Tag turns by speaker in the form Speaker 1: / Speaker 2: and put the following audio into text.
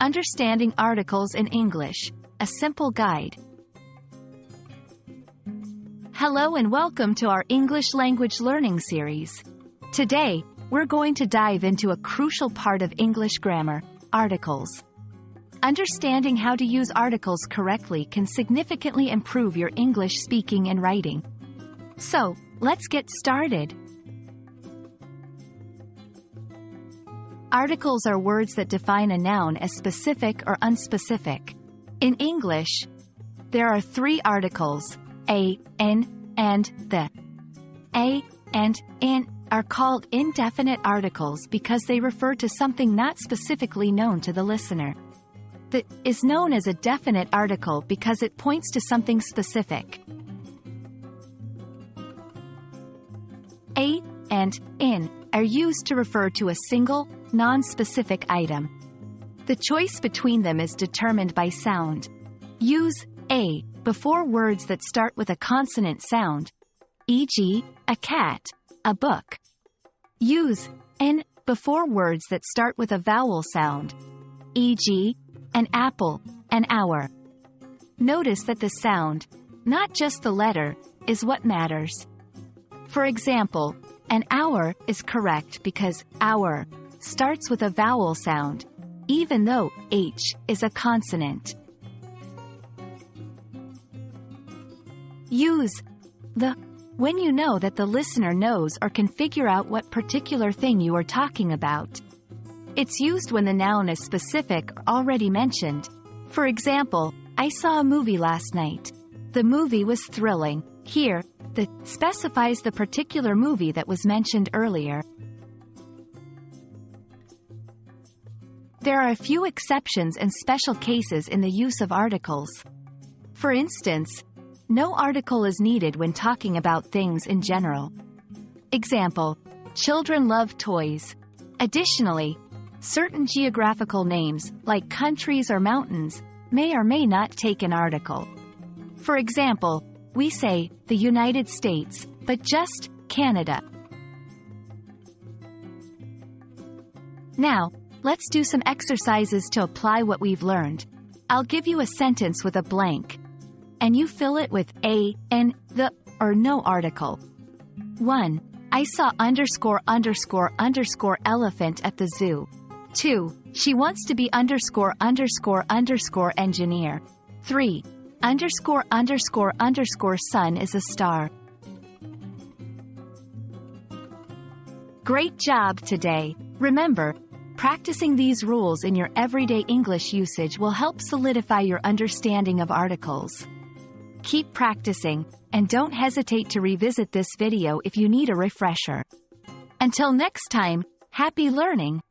Speaker 1: Understanding Articles in English, a simple guide. Hello and welcome to our English language learning series. Today, we're going to dive into a crucial part of English grammar, articles. Understanding how to use articles correctly can significantly improve your English speaking and writing. So, let's get started. Articles are words that define a noun as specific or unspecific. In English, there are three articles, a, an, and the. A and an are called indefinite articles because they refer to something not specifically known to the listener. The is known as a definite article because it points to something specific. A and in are used to refer to a single, non-specific item. The choice between them is determined by sound. Use a before words that start with a consonant sound, e.g., a cat, a book. Use an before words that start with a vowel sound, e.g., an apple, an hour. Notice that the sound, not just the letter, is what matters. For example, an hour is correct because hour starts with a vowel sound, even though H is a consonant. Use the when you know that the listener knows or can figure out what particular thing you are talking about. It's used when the noun is specific or already mentioned. For example, I saw a movie last night. The movie was thrilling. Here, the specifies the particular movie that was mentioned earlier. There are a few exceptions and special cases in the use of articles. For instance, no article is needed when talking about things in general. Example, children love toys. Additionally, certain geographical names, like countries or mountains, may or may not take an article. For example, we say, the United States, but just, Canada. Now, let's do some exercises to apply what we've learned. I'll give you a sentence with a blank, and you fill it with a, an, the, or no article. 1. I saw ____ elephant at the zoo. 2. She wants to be ____ engineer. 3. ____ sun is a star. Great job today! Remember, practicing these rules in your everyday English usage will help solidify your understanding of articles. Keep practicing, and don't hesitate to revisit this video if you need a refresher. Until next time, happy learning!